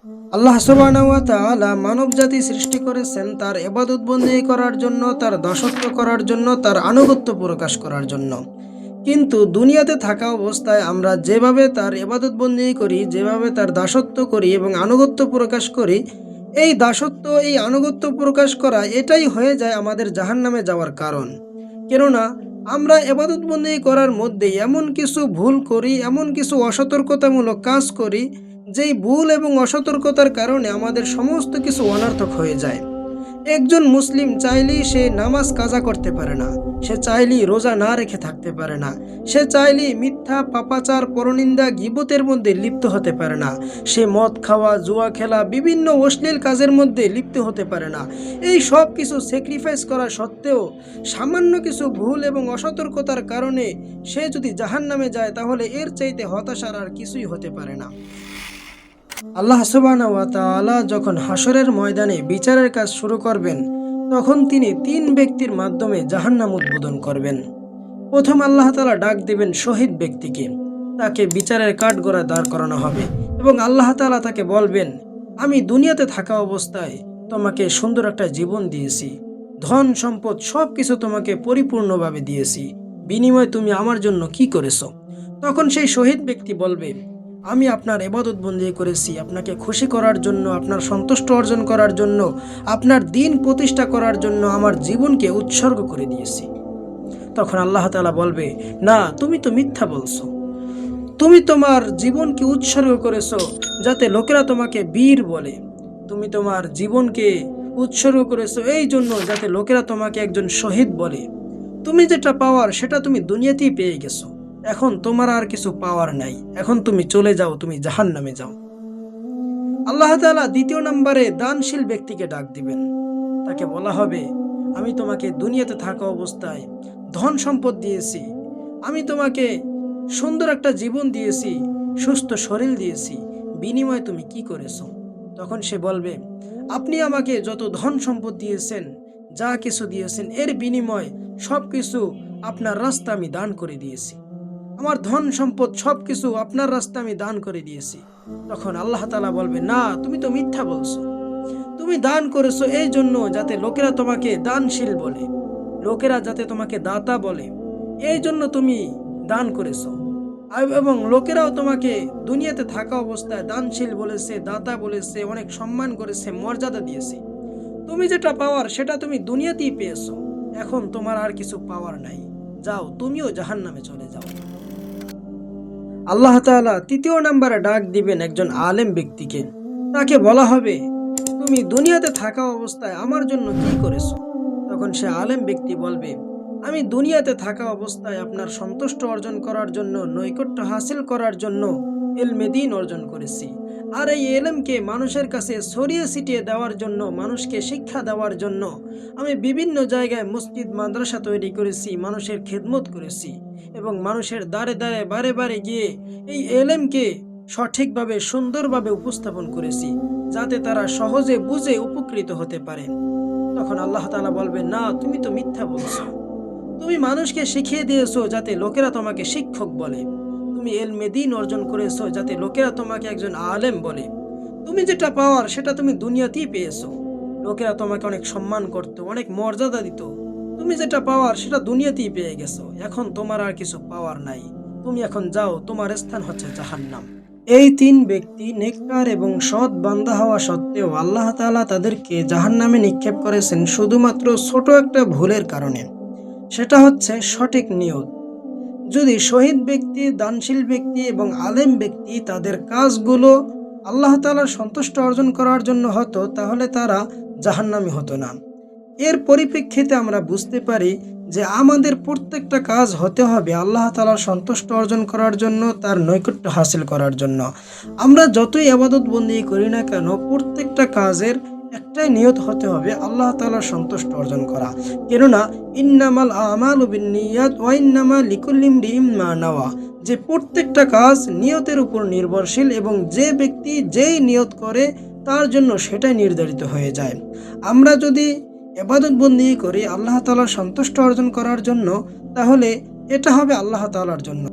আল্লাহ সুবহানাহু ওয়া তাআলা মানব জাতি সৃষ্টি করেছেন তার ইবাদত বন্দেগী করার জন্য, তার দাসত্ব করার জন্য, তার আনুগত্য প্রকাশ করার জন্য। কিন্তু দুনিয়াতে থাকা অবস্থায় আমরা যেভাবে তার ইবাদত বন্দেগী করি, যেভাবে তার দাসত্ব করি এবং আনুগত্য প্রকাশ করি, এই দাসত্ব, এই আনুগত্য প্রকাশ করা এটাই হয়ে যায় আমাদের জাহান্নামে যাওয়ার কারণ। কেননা আমরা ইবাদত বন্দেগী করার মধ্যে এমন কিছু ভুল করি, এমন কিছু অসতর্কতামূলক কাজ করি, যেই ভুল এবং অসতর্কতার কারণে আমাদের সমস্ত কিছু অনর্থক হয়ে যায়। একজন মুসলিম চাইলেই সে নামাজ কাজা করতে পারে না, সে চাইলেই রোজা না রেখে থাকতে পারে না, সে চাইলেই মিথ্যা, পাপাচার, পরনিন্দা, গীবতের মধ্যে লিপ্ত হতে পারে না, সে মদ খাওয়া, জুয়া খেলা, বিভিন্ন অশ্লীল কাজের মধ্যে লিপ্ত হতে পারে না। এই সব কিছু স্যাক্রিফাইস করা সত্ত্বেও সামান্য কিছু ভুল এবং অসতর্কতার কারণে সে যদি জাহান্নামে যায়, তাহলে এর চাইতে হতাশার আর কিছুই হতে পারে না। আল্লাহ সুবহানাহু ওয়া তাআলা যখন হাসরের ময়দানে বিচারের কাজ শুরু করবেন, তখন তিনি 3 ব্যক্তির মাধ্যমে জাহান্নাম উদ্বোধন করবেন। প্রথম আল্লাহ তাআলা ডাক দেবেন শহীদ ব্যক্তিকে, তাকে বিচারের কাঠগড়ায় দাঁড় করানো হবে এবং আল্লাহ তাআলা তাকে বলবেন, আমি দুনিয়াতে থাকা অবস্থায় তোমাকে সুন্দর একটা জীবন দিয়েছি, ধন সম্পদ সব কিছু তোমাকে পরিপূর্ণভাবে দিয়েছি, বিনিময়ে তুমি আমার জন্য কি করেছো? তখন সেই শহীদ ব্যক্তি বলবে, আমি আপনার ইবাদত বন্দেগী করেছি আপনাকে খুশি করার জন্য, আপনার সন্তুষ্ট অর্জন করার জন্য, আপনার দিন প্রতিষ্ঠা করার জন্য আমার জীবনকে উৎসর্গ করে দিয়েছি। তখন আল্লাহ তাআলা বলবে, না, তুমি তো মিথ্যা বলছো, তুমি তোমার জীবনকে উৎসর্গ করেছো যাতে লোকেরা তোমাকে বীর বলে, তুমি তোমার জীবনকে উৎসর্গ করেছো এই জন্য যাতে লোকেরা তোমাকে একজন শহীদ বলে। তুমি যেটা পাওয়ার সেটা তুমি দুনিয়াতেই পেয়ে গেছো, এখন তোমার আর কিছু পাওয়ার নাই, এখন তুমি চলে যাও, তুমি জাহান্নামে যাও। আল্লাহ তাআলা দ্বিতীয় নম্বরে দানশীল ব্যক্তিকে ডাক দিবেন, তাকে বলা হবে, আমি তোমাকে দুনিয়াতে থাকা অবস্থায় ধন সম্পদ দিয়েছি, আমি তোমাকে সুন্দর একটা জীবন দিয়েছি, সুস্থ শরীর দিয়েছি, বিনিময়ে তুমি কি করেছো? তখন সে বলবে, আপনি আমাকে যত ধন সম্পদ দিয়েছেন, যা কিছু দিয়েছেন, এর বিনিময়ে সব কিছু আপনার রাস্তা আমি দান করে দিয়েছি, আমার ধন সম্পদ সব কিছু আপনার রাস্তা আমি দান করে দিয়েছি। তখন আল্লাহ তাআলা বলবে, না, তুমি তো মিথ্যা বলছো, তুমি দান করেছো এই জন্য যাতে লোকেরা তোমাকে দানশীল বলে, লোকেরা যাতে তোমাকে দাতা বলে, এই জন্য তুমি দান করেছো, এবং লোকেরাও তোমাকে দুনিয়াতে থাকা অবস্থায় দানশীল বলেছে, দাতা বলেছে, অনেক সম্মান করেছে, মর্যাদা দিয়েছে। তুমি যেটা পাওয়ার সেটা তুমি দুনিয়াতেই পেয়েছো, এখন তোমার আর কিছু পাওয়ার নাই, যাও, তুমিও জাহান্নামে চলে যাও। আল্লাহ তাআলা তৃতীয় নম্বরে ডাক দিবেন একজন আলেম ব্যক্তিকে, তাকে বলা হবে, তুমি দুনিয়াতে থাকা অবস্থায় আমার জন্য কি করেছো? তখন সে আলেম ব্যক্তি বলবে, আমি দুনিয়াতে থাকা অবস্থায় আপনার সন্তুষ্ট অর্জন করার জন্য, নৈকট্য হাসিল করার জন্য ইলমে দ্বীন অর্জন করেছি, আর এই ইলমকে মানুষের কাছে ছড়িয়ে ছিটিয়ে দেওয়ার জন্য, মানুষকে শিক্ষা দেওয়ার জন্য আমি বিভিন্ন জায়গায় মসজিদ, মাদ্রাসা তৈরি করেছি, মানুষের খেদমত করেছি এবং মানুষের দ্বারে দ্বারে, বারে বারে গিয়ে এই ইলমকে সঠিকভাবে, সুন্দরভাবে উপস্থাপন করেছি যাতে তারা সহজে বুঝে উপকৃত হতে পারে। তখন আল্লাহ তাআলা বলবে, না, তুমি তো মিথ্যা বলছো, তুমি মানুষকে শিখিয়ে দিয়েছো যাতে লোকেরা তোমাকে শিক্ষক বলে, তুমি ইলমে দ্বীন অর্জন করেছো যাতে লোকেরা তোমাকে একজন আলেম বলে, তুমি যেটা পাওয়ার সেটা তুমি দুনিয়াতেই পেয়েছো, লোকেরা তোমাকে অনেক সম্মান করতো, অনেক মর্যাদা দিত, তুমি যেটা পাওয়ার সেটা দুনিয়াতেই পেয়ে গেছো, এখন তোমার আর কিছু পাওয়ার নাই, তুমি এখন যাও, তোমার স্থান হচ্ছে জাহান্নাম। এই 3 ব্যক্তি নেককার এবং সৎ বান্দা হওয়া সত্ত্বেও আল্লাহ তাআলা তাদেরকে জাহান্নামে নিক্ষেপ করেছেন শুধুমাত্র ছোট একটা ভুলের কারণে, সেটা হচ্ছে সঠিক নিয়ত। যদি শহীদ ব্যক্তি, দানশীল ব্যক্তি এবং আলেম ব্যক্তি তাদের কাজগুলো আল্লাহ তাআলার সন্তুষ্ট অর্জন করার জন্য হতো, তাহলে তারা জাহান্নামী হতো না। এর পরিপ্রেক্ষিতে আমরা বুঝতে পারি যে আমাদের প্রত্যেকটা কাজ হতে হবে আল্লাহ তাআলার সন্তুষ্ট অর্জন করার জন্য, তার নৈকট্য হাসিল করার জন্য। আমরা যতই ইবাদত বন্দেগী করি না কেন, প্রত্যেকটা কাজের একটাই নিয়ত হতে হবে আল্লাহ তাআলার সন্তুষ্ট অর্জন করা। কেননা ইন্নামাল আমালু বিন্নিয়াত ওয়া ইন্নামা লিকুল্লি ইমরিইন মা নাওয়া, যে প্রত্যেকটা কাজ নিয়তের উপর নির্ভরশীল এবং যে ব্যক্তি যেই নিয়ত করে তার জন্য সেটাই নির্ধারিত হয়ে যায়। আমরা যদি ইবাদত বন্দেগী করি আল্লাহ তাআলার সন্তুষ্ট অর্জন করার জন্য, তাহলে এটা হবে আল্লাহ তাআলার জন্য।